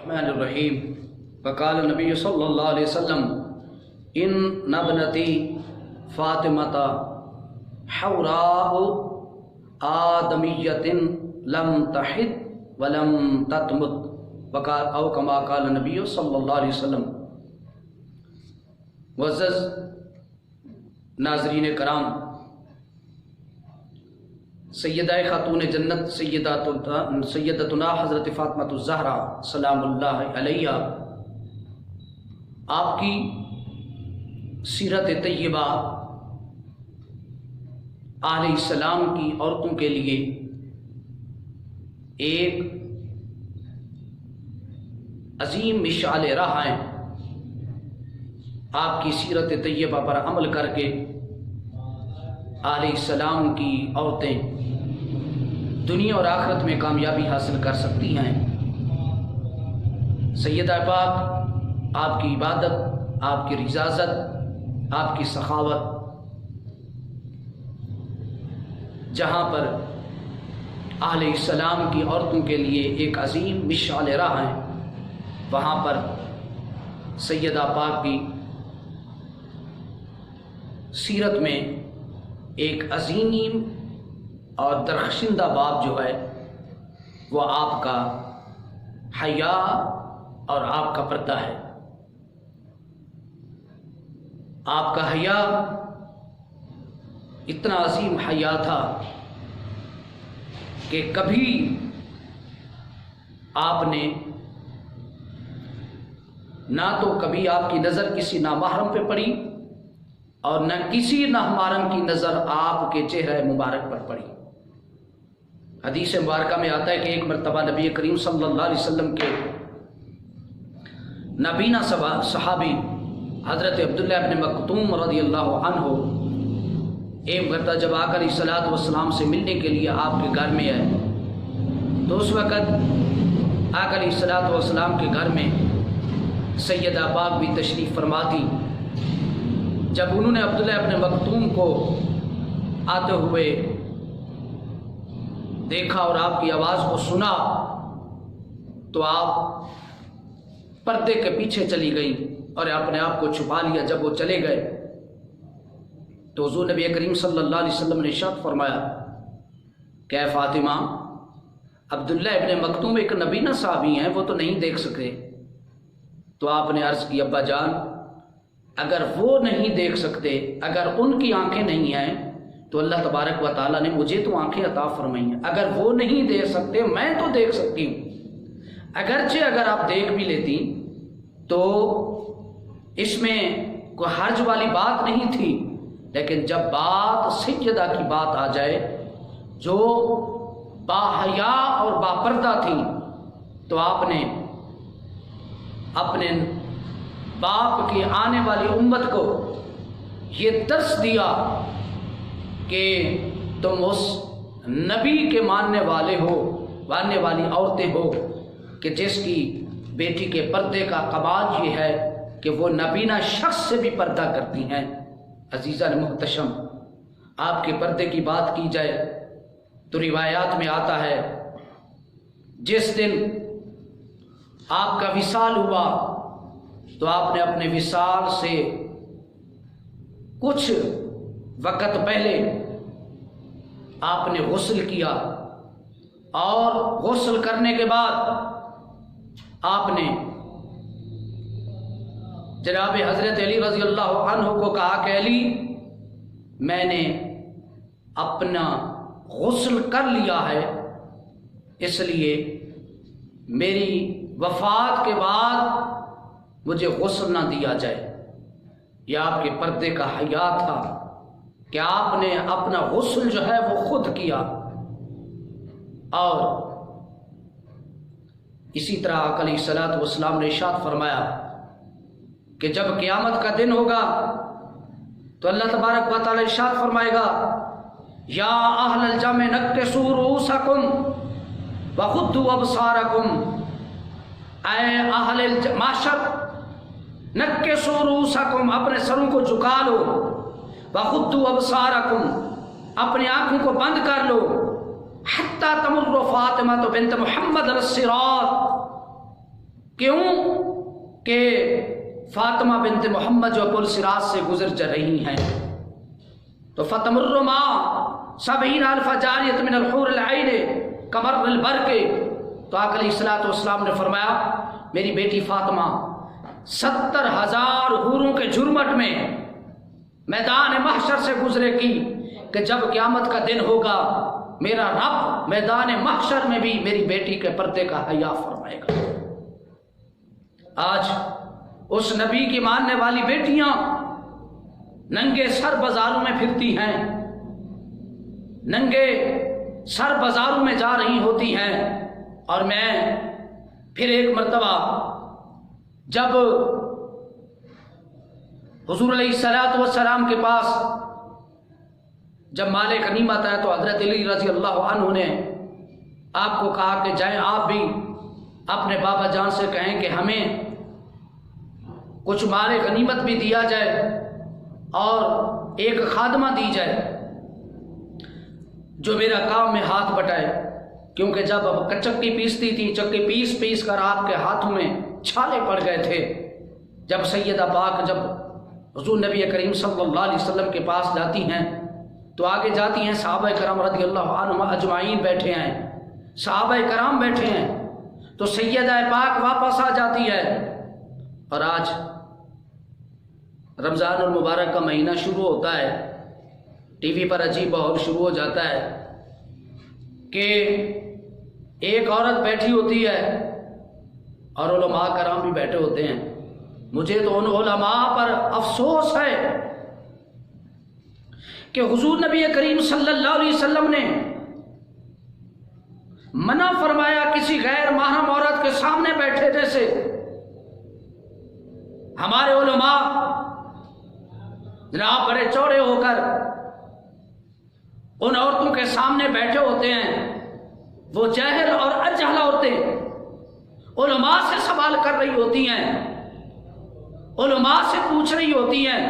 الرحمن الرحیم وقال نبی صلی اللہ علیہ وسلم ان ابنتی فاطمۃ حوراء آدمیۃ لم تحد ولم تتمت وقال او کما قال نبی صلی اللہ علیہ وسلم۔ معزز ناظرین کرام، سیدہ خاتون جنت سیدتنا حضرت فاطمۃ الزہرا سلام اللہ علیہا، آپ کی سیرت طیبہ اہل السلام کی عورتوں کے لیے ایک عظیم مشعل راہ ہیں۔ آپ کی سیرت طیبہ پر عمل کر کے اہل السلام کی عورتیں دنیا اور آخرت میں کامیابی حاصل کر سکتی ہیں۔ سیدہ پاک آپ کی عبادت، آپ کی رضاست، آپ کی سخاوت جہاں پر اہل السلام کی عورتوں کے لیے ایک عظیم مشعل راہ ہے، وہاں پر سیدہ پاک کی سیرت میں ایک عظیم اور درخشندہ باب جو ہے وہ آپ کا حیا اور آپ کا پردہ ہے۔ آپ کا حیا اتنا عظیم حیا تھا کہ کبھی آپ نے نہ تو کبھی آپ کی نظر کسی نامحرم پہ پڑی اور نہ کسی نامحرم کی نظر آپ کے چہرہ مبارک پر پڑی۔ حدیث مبارکہ میں آتا ہے کہ ایک مرتبہ نبی کریم صلی اللہ علیہ وسلم کے نابینا صحابی حضرت عبداللہ ابن مکتوم رضی اللہ عنہ ایک مرتبہ جب آقا علیہ الصلوۃ والسلام سے ملنے کے لیے آپ کے گھر میں آئے تو اس وقت آقا علیہ الصلوۃ والسلام کے گھر میں سیدہ پاک بھی تشریف فرما تھی۔ جب انہوں نے عبداللہ ابن مکتوم کو آتے ہوئے دیکھا اور آپ کی آواز کو سنا تو آپ پردے کے پیچھے چلی گئیں اور اپنے آپ کو چھپا لیا۔ جب وہ چلے گئے تو حضور نبی کریم صلی اللہ علیہ وسلم نے ارشاد فرمایا کہ اے فاطمہ، عبداللہ ابن مکتوم ایک نبینا صحابی ہیں، وہ تو نہیں دیکھ سکے۔ تو آپ نے عرض کی ابا جان، اگر وہ نہیں دیکھ سکتے، اگر ان کی آنکھیں نہیں ہیں تو اللہ تبارک و تعالیٰ نے مجھے تو آنکھیں عطا فرمائی ہیں۔ اگر وہ نہیں دیکھ سکتے میں تو دیکھ سکتی ہوں۔ اگرچہ اگر آپ دیکھ بھی لیتی تو اس میں کوئی حرج والی بات نہیں تھی، لیکن جب بات سیدہ کی بات آ جائے جو باحیا اور باپردہ تھی تو آپ نے اپنے باپ کی آنے والی امت کو یہ درس دیا کہ تم اس نبی کے ماننے والے ہو، ماننے والی عورتیں ہو کہ جس کی بیٹی کے پردے کا کمال یہ ہے کہ وہ نبینا شخص سے بھی پردہ کرتی ہیں۔ عزیزان محتشم، آپ کے پردے کی بات کی جائے تو روایات میں آتا ہے جس دن آپ کا وصال ہوا تو آپ نے اپنے وصال سے کچھ وقت پہلے آپ نے غسل کیا اور غسل کرنے کے بعد آپ نے جناب حضرت علی رضی اللہ عنہ کو کہا کہ علی، میں نے اپنا غسل کر لیا ہے، اس لیے میری وفات کے بعد مجھے غسل نہ دیا جائے۔ یہ آپ کے پردے کا حیا تھا کہ آپ نے اپنا غسل جو ہے وہ خود کیا۔ اور اسی طرح آقا علیہ الصلوۃ والسلام نے ارشاد فرمایا کہ جب قیامت کا دن ہوگا تو اللہ تبارک و تعالی ارشاد فرمائے گا یا اہل الجمع نکسوا رؤوسکم وغضوا ابصارکم، اے اہل معاشر نکسوا رؤوسکم، اپنے سروں کو جھکا لو، وغضوا ابصارکم، اپنی آنکھوں کو بند کر لو، حتی تمر فاطمہ بنت محمد الصراط، کیوں کہ فاطمہ بنت محمد جو پل صراط سے گزر جا رہی ہیں تو فتمر ما 70,000 جاریۃ من الحور العین کمر البرق، تو آقا علیہ الصلوۃ والسلام نے فرمایا میری بیٹی فاطمہ 70,000 حوروں کے جھرمٹ میں میدان محشر سے گزرے گی کہ جب قیامت کا دن ہوگا میرا رب میدان محشر میں بھی میری بیٹی کے پردے کا حیا فرمائے گا۔ آج اس نبی کی ماننے والی بیٹیاں ننگے سر بازاروں میں پھرتی ہیں، ننگے سر بازاروں میں جا رہی ہوتی ہیں، اور میں پھر ایک مرتبہ جب حضور علیہ الصلوۃ والسلام کے پاس جب مال غنیمت آیا تو حضرت علی رضی اللہ عنہ نے آپ کو کہا کہ جائیں آپ بھی اپنے بابا جان سے کہیں کہ ہمیں کچھ مال غنیمت بھی دیا جائے اور ایک خادمہ دی جائے جو میرا کام میں ہاتھ بٹائے، کیونکہ جب اب چکی پیستی تھی، چکی پیس پیس کر آپ کے ہاتھوں میں چھالے پڑ گئے تھے۔ جب سیدہ پاک جب حضور نبی کریم صلی اللہ علیہ وسلم کے پاس جاتی ہیں تو آگے جاتی ہیں، صحابہ کرام رضی اللہ عنہم اجمعین بیٹھے ہیں، صحابہ کرام بیٹھے ہیں، تو سیدہ پاک واپس آ جاتی ہے۔ اور آج رمضان المبارک کا مہینہ شروع ہوتا ہے، ٹی وی پر عجیب ماحول شروع ہو جاتا ہے کہ ایک عورت بیٹھی ہوتی ہے اور علماء کرام بھی بیٹھے ہوتے ہیں۔ مجھے تو ان علماء پر افسوس ہے کہ حضور نبی کریم صلی اللہ علیہ وسلم نے منع فرمایا کسی غیر محرم عورت کے سامنے بیٹھنے سے۔ ہمارے علماء جناب بڑے چوڑے ہو کر ان عورتوں کے سامنے بیٹھے ہوتے ہیں، وہ جاہل اور اجہل عورتیں علماء سے سوال کر رہی ہوتی ہیں، علماء سے پوچھ رہی ہوتی ہیں،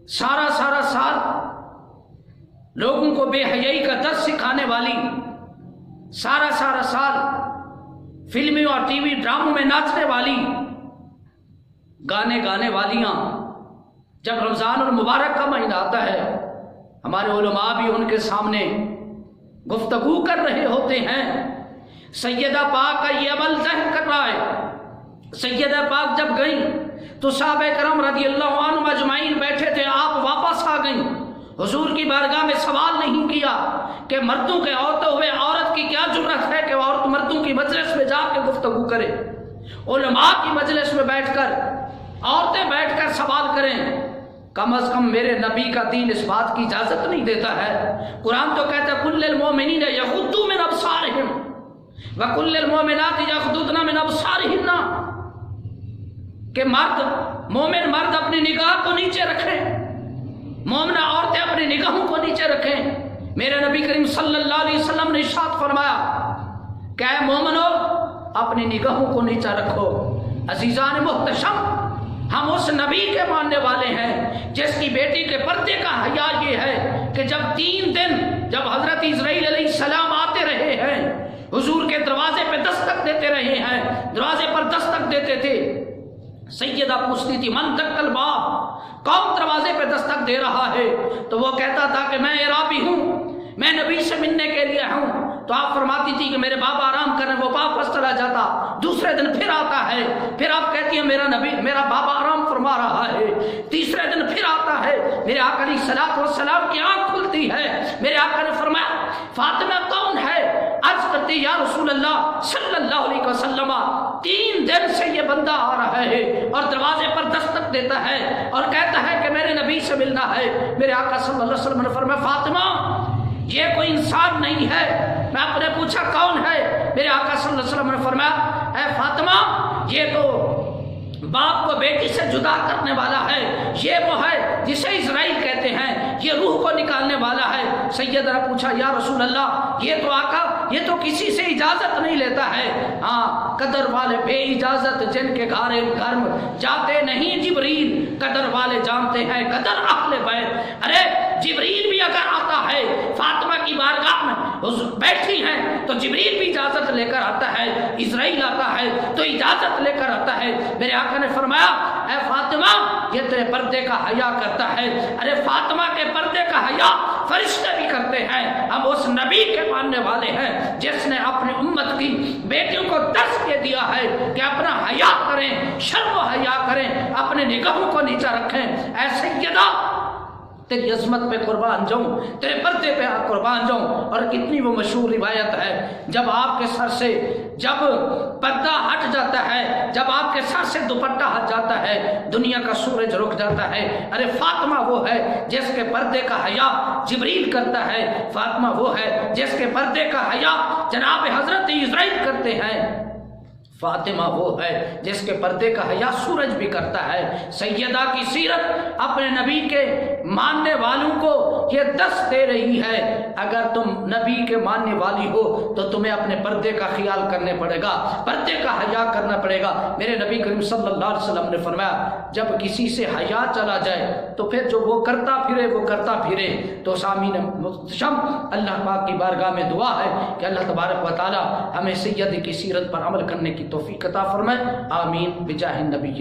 سارا سال لوگوں کو بے حیائی کا درس سکھانے والی، سارا سال فلمیں اور ٹی وی ڈراموں میں ناچنے والی، گانے گانے والیاں، جب رمضان المبارک کا مہینہ آتا ہے ہمارے علماء بھی ان کے سامنے گفتگو کر رہے ہوتے ہیں۔ سیدہ پاک کا یہ عمل ظاہر کر رہا ہے۔ سیدہ پاک جب گئیں تو صحابہ کرام رضی اللہ عنہم اجمعین بیٹھے تھے، آپ واپس آ گئیں، حضور کی بارگاہ میں سوال نہیں کیا کہ مردوں کے ہوتے ہوئے عورت کی کیا جرأت ہے کہ عورت مردوں کی مجلس میں جا کے گفتگو کرے، علماء کی مجلس میں بیٹھ کر عورتیں بیٹھ کر سوال کریں۔ کم از کم میرے نبی کا دین اس بات کی اجازت نہیں دیتا ہے۔ قرآن تو کہتا ہے کل المؤمنین یغضوا من ابصارہم وکل المؤمنات یغضضن من ابصارہن، کہ مومن مرد اپنی نگاہ کو نیچے رکھیں، مومنہ عورتیں اپنی نگاہوں کو نیچے رکھیں۔ میرے نبی کریم صلی اللہ علیہ وسلم نے ارشاد فرمایا کہ اے مومنو اپنی نگاہوں کو نیچے رکھو۔ عزیزان محتشم، ہم اس نبی کے ماننے والے ہیں جس کی بیٹی کے پردے کا حیا یہ ہے کہ جب 3 دن جب حضرت اسرائیل علیہ السلام آتے رہے ہیں، حضور کے دروازے پہ دستک دیتے رہے ہیں، دروازے پر دستک دیتے تھے، سیدہ پوچھتی تھی من دق الباب، کون دروازے پہ دستک دے رہا ہے؟ تو وہ کہتا تھا کہ میں عرابی ہوں، میں نبی سے ملنے کے لیے ہوں۔ تو آپ فرماتی تھی کہ میرے بابا آرام کریں، وہ واپس چلا جاتا، دوسرے دن پھر آتا ہے، پھر آپ کہتی ہیں میرا بابا آرام فرما رہا ہے، تیسرے دن پھر آتا ہے، میرے آقا علیہ الصلوۃ والسلام کی آنکھ کھلتی ہے، میرے آقا نے فرمایا فاطمہ کون ہے؟ عرض کرتی یا رسول اللہ صلی اللہ علیہ وسلم 3 دن سے یہ بندہ آ رہا ہے اور دروازے پر دستک دیتا ہے اور کہتا ہے کہ میرے نبی سے ملنا ہے۔ میرے آقا صلی اللہ علیہ وسلم نے فرمایا فاطمہ یہ کوئی انسان نہیں ہے۔ میں آپ نے پوچھا کون ہے؟ میرے آقا صلی اللہ علیہ وسلم نے فرمایا اے فاطمہ یہ تو باپ کو بیٹی سے جدا کرنے والا ہے، یہ وہ ہے جسے اسرائیل کہتے ہیں، یہ روح کو نکالنے والا ہے۔ سیدہ نے پوچھا یا رسول اللہ یہ تو آقا یہ تو کسی سے اجازت نہیں لیتا ہے، ہاں قدر والے بے اجازت جن کے گھر جاتے نہیں جبریل، قدر والے جانتے ہیں قدر اہل بیت۔ ارے جبریل بھی اگر آتا ہے فاطمہ کی بارگاہ میں بیٹھی ہیں تو جبریل بھی اجازت لے کر آتا ہے، اسرائیل آتا ہے تو اجازت لے کر آتا ہے۔ میرے آقا نے فرمایا اے فاطمہ یہ تیرے پردے کا حیا کرتا ہے۔ ارے فاطمہ کے پردے کا حیا فرشتے بھی کرتے ہیں۔ ہم اس نبی کے ماننے والے ہیں جس نے اپنی امت کی بیٹیوں کو درس دے دیا ہے کہ اپنا حیا کریں، شرم و حیا کریں، اپنے نگاہوں کو نیچا رکھیں۔ اے سیدہ تیری عظمت پہ قربان جاؤں، تیرے پردے پہ قربان جاؤں۔ اور کتنی وہ مشہور روایت ہے، جب آپ کے سر سے جب پردہ ہٹ جاتا ہے، جب آپ کے سر سے دوپٹہ ہٹ جاتا ہے، دنیا کا سورج رک جاتا ہے۔ ارے فاطمہ وہ ہے جس کے پردے کا حیا جبریل کرتا ہے، فاطمہ وہ ہے جس کے پردے کا حیا جناب حضرت اسرائیل کرتے ہیں، فاطمہ وہ ہے جس کے پردے کا حیا سورج بھی کرتا ہے۔ سیدہ کی سیرت اپنے نبی کے ماننے والوں کو یہ دس دے رہی ہے، اگر تم نبی کے ماننے والی ہو تو تمہیں اپنے پردے کا خیال کرنے پڑے گا، پردے کا حیا کرنا پڑے گا۔ میرے نبی کریم صلی اللہ علیہ وسلم نے فرمایا جب کسی سے حیا چلا جائے تو پھر جو وہ کرتا پھرے تو سامعین محتشم اللہ پاک کی بارگاہ میں دعا ہے کہ اللہ تبارک و تعالی ہمیں سید کی سیرت پر عمل کرنے کی توفیق عطا فرمائے، آمین بجاہ النبی